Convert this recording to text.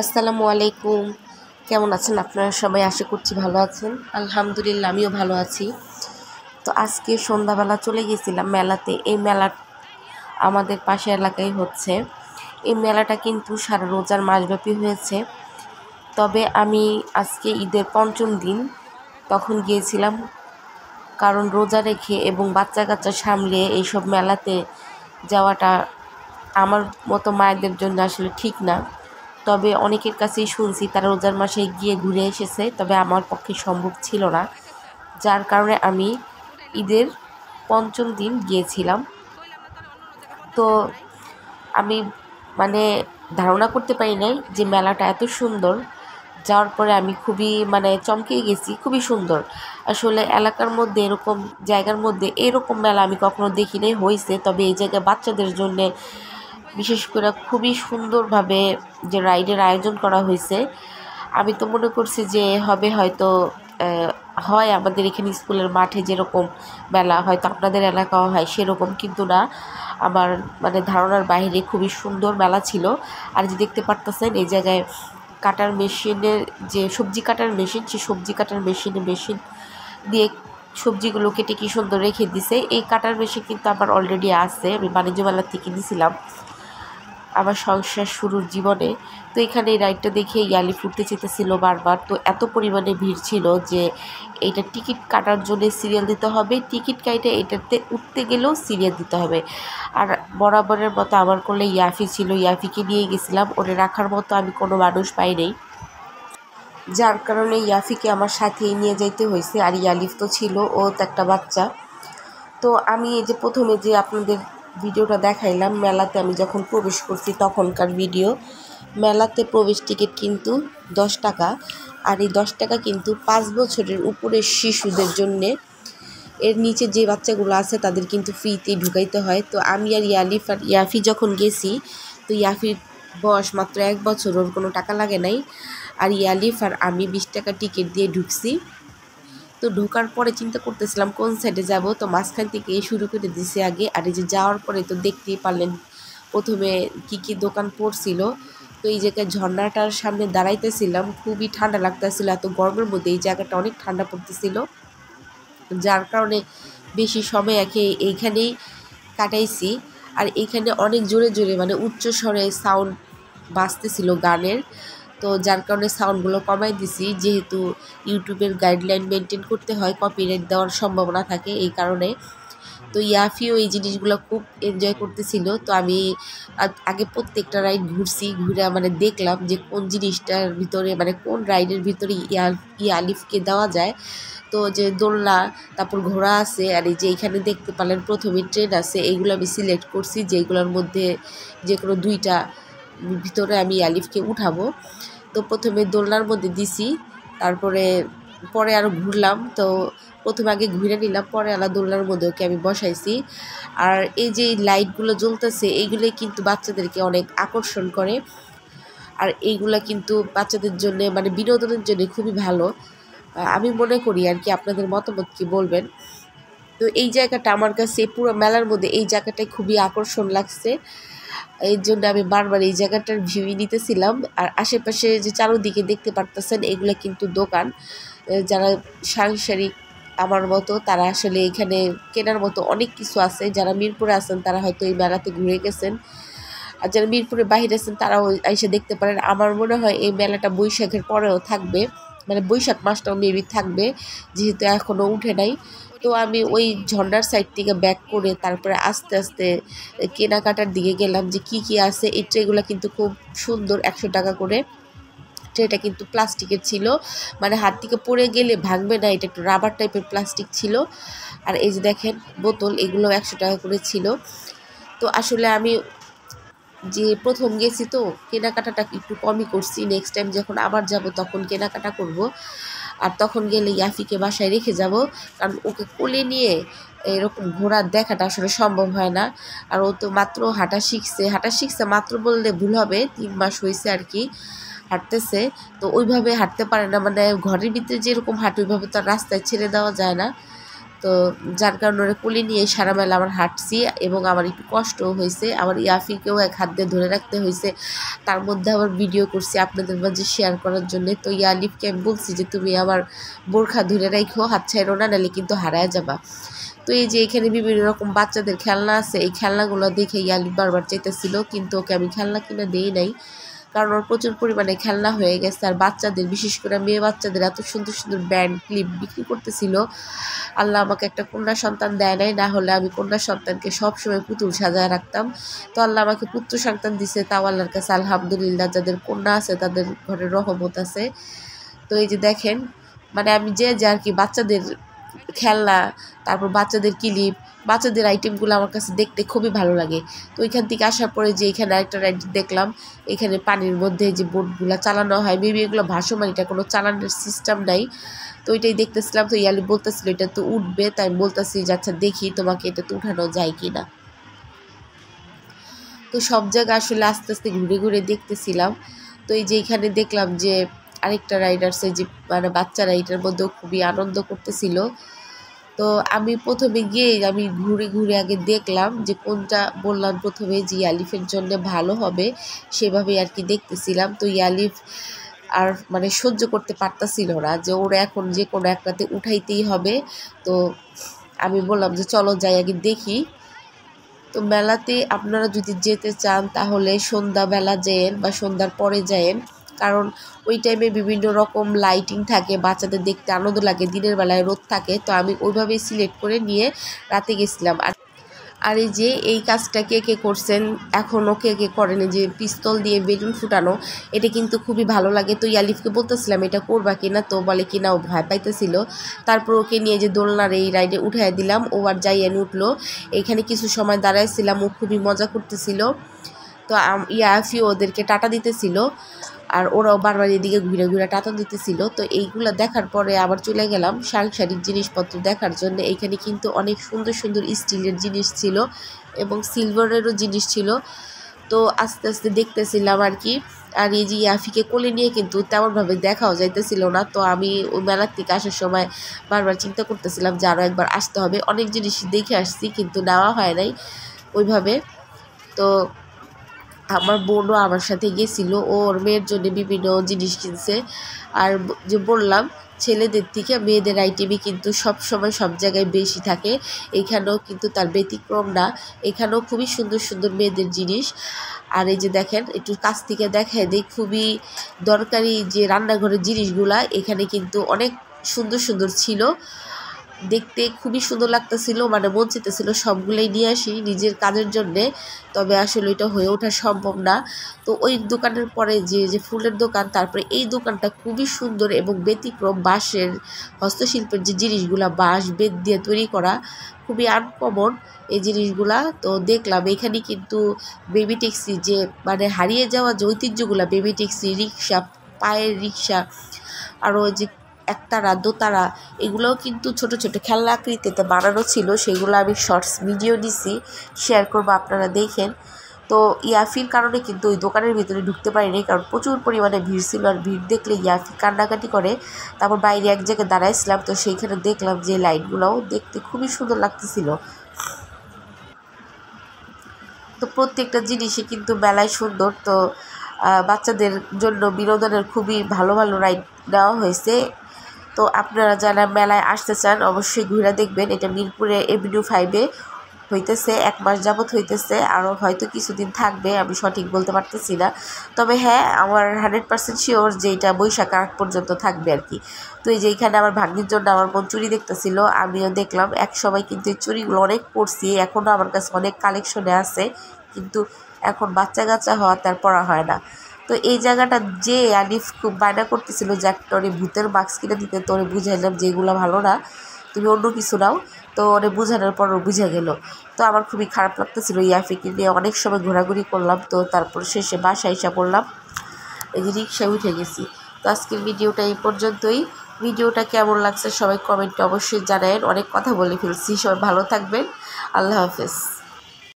আসসালামু আলাইকুম। কেমন আছেন আপনারা সবাই? আশা করছি ভালো আছেন। আলহামদুলিল্লাহ আমিও ভালো আছি। তো আজকে সন্ধ্যাবেলা চলে গেছিলাম মেলাতে। এই মেলা আমাদের পাশের এলাকায় হচ্ছে। এই মেলাটা কিন্তু সারা রোজার মাসব্যাপী হয়েছে। তবে আমি আজকে ঈদের পঞ্চম দিন তখন গিয়েছিলাম, কারণ রোজা রেখে এবং বাচ্চা কাচ্চা সামলে এইসব মেলাতে যাওয়াটা আমার মতো মায়েদের জন্য আসলে ঠিক না। তবে অনেকের কাছেই শুনছি তারা রোজার মাসে গিয়ে ঘুরে এসেছে, তবে আমার পক্ষে সম্ভব ছিল না, যার কারণে আমি ঈদের পঞ্চম দিন গিয়েছিলাম। তো আমি মানে ধারণা করতে পারি নাই যে মেলাটা এত সুন্দর। যাওয়ার পরে আমি খুবই চমকে গেছি, খুবই সুন্দর। আসলে এলাকার মধ্যে এরকম জায়গার মধ্যে এরকম মেলা আমি কখনো দেখি নাই। হয়েছে, তবে এই জায়গায় বাচ্চাদের জন্যে বিশেষ করে খুবই সুন্দরভাবে যে রাইডের আয়োজন করা হয়েছে। আমি তো মনে করছি যে হবে হয়তো হয় আমাদের এখানে স্কুলের মাঠে যেরকম মেলা হয়তো আপনাদের এলাকাও হয় সেরকম, কিন্তু না, আমার ধারণার বাইরে খুবই সুন্দর মেলা ছিল। আর যে দেখতে পারতেছেন এই জায়গায় কাটার মেশিনের যে সবজি কাটার মেশিন, সেই সবজি কাটার মেশিন দিয়ে সবজিগুলো কেটে কি সুন্দর রেখে দিছে। এই কাটার মেশিন কিন্তু আমার অলরেডি আছে, আমি বাণিজ্য মেলা থেকে নিয়েছিলাম আমার সংসার শুরুর জীবনে। তো এখানে এই রাইডটা দেখে ইয়ালি ফুটতে চেতেছিল বারবার। তো এত পরিমাণে ভিড় ছিল যে এইটা টিকিট কাটার জন্য সিরিয়াল দিতে হবে, টিকিট কাইটে এটাতে উঠতে গেলেও সিরিয়াল দিতে হবে। আর বরাবরের মতো আমার কোলে ইয়াফি ছিল, ইয়াফিকে নিয়ে গেছিলাম। ওরে রাখার মতো আমি কোনো মানুষ পাই নাই, যার কারণে ইয়াফিকে আমার সাথেই নিয়ে যাইতে হয়েছে। আর ইয়ালিফ তো ছিল, ও তো একটা বাচ্চা। তো আমি এই যে প্রথমে যে আপনাদের ভিডিওটা দেখাইলাম মেলাতে আমি যখন প্রবেশ করছি তখনকার ভিডিও। মেলাতে প্রবেশ টিকিট কিন্তু 10 টাকা, আর এই 10 টাকা কিন্তু 5 বছরের উপরের শিশুদের জন্যে। এর নিচে যে বাচ্চাগুলো আছে তাদের কিন্তু ফ্রিতেই ঢুকাইতে হয়। তো আমি আর ইয়ালিফ আর ইয়াফি যখন গেছি, তো ইয়াফির বয়স মাত্র 1 বছর, ওর কোনো টাকা লাগে নাই। আর ইয়ালিফ আর আমি 20 টাকা টিকিট দিয়ে ঢুকছি। তো ঢোকার পরে চিন্তা করতেছিলাম কোন সাইডে যাব, তো মাঝখান থেকে শুরু করে দিছি আগে। আর এই যে যাওয়ার পরে তো দেখতেই পারলেন প্রথমে কি দোকান পড়ছিল। তো এই জায়গায় ঝর্ণাটার সামনে দাঁড়াইতেছিলাম, খুবই ঠান্ডা লাগতেছিল। এত গরমের মধ্যে এই জায়গাটা অনেক ঠান্ডা পড়তেছিল, যার কারণে বেশি সময় এইখানেই কাটাইছি। আর এইখানে অনেক জোরে জোরে উচ্চ স্বরে সাউন্ড বাজতেছিল গানের। তো যার কারণে সাউন্ডগুলো কমাই দিছি, যেহেতু ইউটিউবের গাইডলাইন মেনটেন করতে হয়, কপিরাইট দেওয়ার সম্ভাবনা থাকে এই কারণে। তো ইয়াফিও এই জিনিসগুলো খুব এনজয় করতেছিল। তো আমি আগে প্রত্যেকটা রাইড ঘুরছি, ঘুরে দেখলাম যে কোন জিনিসটার ভিতরে কোন রাইডের ভিতরে আলিফকে দেওয়া যায়। তো যে দোলনা, তারপর ঘোড়া আছে, আর এই যে এখানে দেখতে পেলেন প্রথমে ট্রেন আছে, এইগুলো আমি সিলেক্ট করছি যেগুলোর মধ্যে যে কোনো 2টা ভিতরে আমি আলিফকে উঠাবো। তো প্রথমে দোলনার মধ্যে দিছি, তারপরে পরে আরও ঘুরলাম। তো প্রথমে আগে ঘুরে নিলাম, পরে দোলনার মধ্যে ওকে আমি বসাইছি। আর এই যে লাইটগুলো জ্বলতেছে এইগুলোই কিন্তু বাচ্চাদেরকে অনেক আকর্ষণ করে। আর এইগুলা কিন্তু বাচ্চাদের জন্য বিনোদনের জন্য খুবই ভালো আমি মনে করি আর কি। আপনাদের মতামত কি বলবেন? তো এই জায়গাটা আমার কাছে পুরো মেলার মধ্যে এই জায়গাটাই খুবই আকর্ষণ লাগছে, এই জন্য আমি বারবার এই জায়গাটার ভিউ নিতেছিলাম। আর আশেপাশে যে চারোদিকে দেখতে পারতেছেন এগুলো কিন্তু দোকান। যারা সাংসারিক আমার মতো তারা আসলে এখানে কেনার মতো অনেক কিছু আছে। যারা মিরপুরে আছেন তারা হয়তো এই মেলাতে ঘুরে গেছেন, আর যারা মিরপুরে বাইরে আছেন তারাও এসে দেখতে পারেন। আমার মনে হয় এই মেলাটা বৈশাখের পরেও থাকবে, বৈশাখ মাসটাও মেবি থাকবে, যেহেতু এখনও উঠে নাই। তো আমি ওই ঝর্ণার সাইড থেকে ব্যাক করে তারপরে আস্তে আস্তে কেনাকাটার দিকে গেলাম যে কি আছে। এই ট্রেগুলো কিন্তু খুব সুন্দর, 100 টাকা করে। ট্রেটা কিন্তু প্লাস্টিকের ছিল, হাত থেকে পড়ে গেলে ভাঙবে না, এটা একটু রাবার টাইপের প্লাস্টিক ছিল। আর এই যে দেখেন বোতল, এগুলো 100 টাকা করে ছিল। তো আসলে আমি যে প্রথম গেছি তো কেনাকাটাটা একটু কমই করছি, নেক্সট টাইম যখন আবার যাব তখন কেনাকাটা করব। আর তখন গেলে ইয়াফিকে বাসায় রেখে যাব, কারণ ওকে কোলে নিয়ে এরকম ঘোরার দেখাটা আসলে সম্ভব হয় না। আর ও তো মাত্র হাঁটা শিখছে মাত্র বললে ভুল হবে, 3 মাস হয়েছে আর কি হাঁটতেছে। তো ওইভাবে হাঁটতে পারে না, ঘরের ভিতরে যেরকম হাঁটে ওইভাবে তো আর রাস্তায় ছেড়ে দেওয়া যায় না। তো যার কারণে ওরা কোলে নিয়ে সারা মেলা আমার হাঁটছি এবং আমার একটু কষ্টও হয়েছে। আমার ইয়াফিকেও এক হাত দিয়ে ধরে রাখতে হয়েছে, তার মধ্যে আবার ভিডিও করছি আপনাদের মাঝে শেয়ার করার জন্য। তো ইয়ালিফকে আমি বলছি যে তুমি আমার বোরখা ধরে রাখো, হাত ছাড়ো না, নাহলে কিন্তু হারায় যাবা। তো এই যে এখানে বিভিন্ন রকম বাচ্চাদের খেলনা আছে, এই খেলনাগুলো দেখে ইয়ালিফ বারবার চাইতেছিল, কিন্তু ওকে আমি খেলনা কিনে দিই নাই, কারণ ওর প্রচুর পরিমাণে খেলনা হয়ে গেছে। আর বাচ্চাদের, বিশেষ করে মেয়ে বাচ্চাদের এত সুন্দর সুন্দর ব্যান্ড ক্লিপ বিক্রি করতেছিল। আল্লাহ আমাকে একটা কন্যা সন্তান দেয় নাই, না হলে আমি কন্যা সন্তানকে সবসময় পুতুল সাজায় রাখতাম। তো আল্লাহ আমাকে পুত্র সন্তান দিছে, তাও আল্লাহর কাছে আলহামদুলিল্লাহ। যাদের কন্যা আছে তাদের ঘরে রহমত আছে। তো এই যে দেখেন, মানে আমি যে আর কি বাচ্চাদের খেলনা, তারপর বাচ্চাদের ক্লিপ, বাচ্চাদের আইটেমগুলো আমার কাছে দেখতে খুবই ভালো লাগে। তো ওইখান থেকে আসার পরে যে এখানে আরেকটা রাইড দেখলাম, এখানে পানির মধ্যে যে বোটগুলো চালানো হয়, মেবি এগুলো ভাসমান, এটা কোনো চালানোর সিস্টেম নাই। তো ওইটাই দেখতেছিলাম। তো ইয়ালি বলতেছিল এটা তো উঠবে, তাই আমি বলতেছি যে আচ্ছা দেখি তোমাকে এটা তো উঠানো যায় কি না। তো সব জায়গা আসলে আস্তে আস্তে ঘুরে ঘুরে দেখতেছিলাম। তো এই যে এখানে দেখলাম যে আরেকটা রাইডার্সে যে মানে বাচ্চারা এটার মধ্যেও খুবই আনন্দ করতেছিল। তো আমি প্রথমে গিয়ে আমি ঘুরে ঘুরে আগে দেখলাম যে কোনটা, বললাম প্রথমে যে ইয়ালিফের জন্য ভালো হবে, সেভাবেই আর কি দেখতেছিলাম। তো ইয়ালিফ আর মানে সহ্য করতে পারতাছিল না, যে ওরা এখন যে কোনো একটাতে উঠাইতেই হবে। তো আমি বললাম যে চলো যাই আগে দেখি। তো মেলাতে আপনারা যদি যেতে চান তাহলে সন্ধ্যাবেলা যেয়েন বা সন্ধ্যার পরে যেয়েন, কারণ ওই টাইমে বিভিন্ন রকম লাইটিং থাকে, বাচ্চাদের দেখতে আনন্দ লাগে। দিনের বেলায় রোদ থাকে, তো আমি ওইভাবেই সিলেক্ট করে নিয়ে রাতে গেছিলাম। আর এই যে এই কাজটা কে কে করছেন, এখনও কে কে করেন, যে পিস্তল দিয়ে বেলুন ফুটানো, এটা কিন্তু খুবই ভালো লাগে। তো ইয়ালিফকে বলতেছিলাম এটা করবা কিনা, তো বলে কিনা ও ভয় পাইতেছিল। তারপর ওকে নিয়ে যে দোলনার এই রাইডে উঠাই দিলাম, ও আর যাইয়েন উঠলো। এইখানে কিছু সময় দাঁড়াইছিলাম, ও খুবই মজা করতেছিল। তো ইয়াফি ওদেরকে টাটা দিতেছিল, আর ওরাও বারবার এদিকে ঘুরে ঘুরে টাটা দিতেছিল। তো এইগুলো দেখার পরে আবার চলে গেলাম সাংসারিক জিনিসপত্র দেখার জন্য। এইখানে কিন্তু অনেক সুন্দর সুন্দর স্টিলের জিনিস ছিল এবং সিলভারেরও জিনিস ছিল। তো আস্তে আস্তে দেখতেছিলাম আর কি। আর এই যে ইয়াফিকে কোলে নিয়ে কিন্তু তেমনভাবে দেখাও যাইতেছিল না। তো আমি ওই মেলার থেকে আসার সময় বারবার চিন্তা করতেছিলাম যে আরও একবার আসতে হবে। অনেক জিনিস দেখে আসছি কিন্তু নেওয়া হয় নাই ওইভাবে। তো আমার বোনও আমার সাথে গেছিল, ওর মেয়ের জন্য বিভিন্ন জিনিস কিনছে। আর যে বললাম, ছেলেদের থেকে মেয়েদের আইটেমই কিন্তু সব সময় সব জায়গায় বেশি থাকে, এখানেও কিন্তু তার ব্যতিক্রম না। এখানেও খুবই সুন্দর সুন্দর মেয়েদের জিনিস। আর এই যে দেখেন, একটু কাছ থেকে দেখায় দিই, খুবই দরকারি যে রান্নাঘরের জিনিসগুলা এখানে কিন্তু অনেক সুন্দর সুন্দর ছিল, দেখতে খুবই সুন্দর লাগতেছিল। মানে মন চাইতেছিল সবগুলোই নিয়ে আসি নিজের কাজের জন্যে, তবে আসলে এটা হয়ে ওঠা সম্ভব না। তো ওই দোকানের পরে যে ফুলের দোকান, তারপরে এই দোকানটা খুবই সুন্দর এবং ব্যতিক্রম। বাঁশের হস্তশিল্পের যে জিনিসগুলা, বাঁশ বেত দিয়ে তৈরি করা, খুবই আনকমন এই জিনিসগুলা। তো দেখলাম এখানে কিন্তু বেবি ট্যাক্সি, যে মানে হারিয়ে যাওয়া যে ঐতিহ্যগুলা, বেবি ট্যাক্সি, রিক্সা, পায়ের রিক্সা, আরও যে একতারা, দোতারা, এগুলোও কিন্তু ছোট ছোট খেলনা আকৃতিতে বানানো ছিল। সেগুলো আমি শর্টস ভিডিও নিছি, শেয়ার করবো, আপনারা দেখেন। তো ইয়াফির কারণে কিন্তু ওই দোকানের ভিতরে ঢুকতে পারিনি, কারণ প্রচুর পরিমাণে ভিড় ছিল। আর ভিড় দেখলে ইয়াফি কান্নাকাটি করে। তারপর বাইরে এক জায়গায় দাঁড়াইছিলাম, তো সেইখানে দেখলাম যে লাইটগুলোও দেখতে খুবই সুন্দর লাগতেছিল। তো প্রত্যেকটা জিনিসই কিন্তু মেলায় সুন্দর। তো বাচ্চাদের জন্য বিনোদনের খুবই ভালো ভালো রাইড নেওয়া হয়েছে। তো আপনারা যারা মেলায় আসতে চান অবশ্যই ঘুরে দেখবেন। এটা মিরপুরে এভিনিউ 5-এ হইতেছে, 1 মাস যাবত হইতেছে, আরও হয়তো কিছুদিন থাকবে, আমি সঠিক বলতে পারতেছি না। তবে হ্যাঁ, আমার 100% শিওর যে এটা বৈশাখ আগ পর্যন্ত থাকবে আর কি। তো এই যে এইখানে আমার ভাগ্নির জন্য আমার বোন চুড়ি দেখতেছিল, আমিও দেখলাম। এক সময় কিন্তু এই চুড়িগুলো অনেক পরছি, এখনও আমার কাছে অনেক কালেকশনে আছে, কিন্তু এখন বাচ্চা কাচ্চা হওয়া তার পরা হয় না। তো এই জায়গাটা যে আলিফ খুব বায়না করতেছিল যে একটা ওরে ভূতের মাস্ক কিনে দিতে, তো ওরে বুঝাইলাম যে এগুলো ভালো না, তুমি অন্য কিছু নাও। তো ওরে বোঝানোর পর ও বুঝে গেল। তো আমার খুবই খারাপ লাগতেছিল, ইয়াফিকে নিয়ে অনেক সময় ঘোরাঘুরি করলাম। তো তারপর শেষে বাসায় এসে পড়লাম, এই যে রিক্সায় উঠে গেছি। তো আজকের ভিডিওটা এই পর্যন্তই। ভিডিওটা কেমন লাগছে সবাই কমেন্টে অবশ্যই জানাবেন। অনেক কথা বলে ফেলছি, সবাই ভালো থাকবেন, আল্লাহ হাফেজ।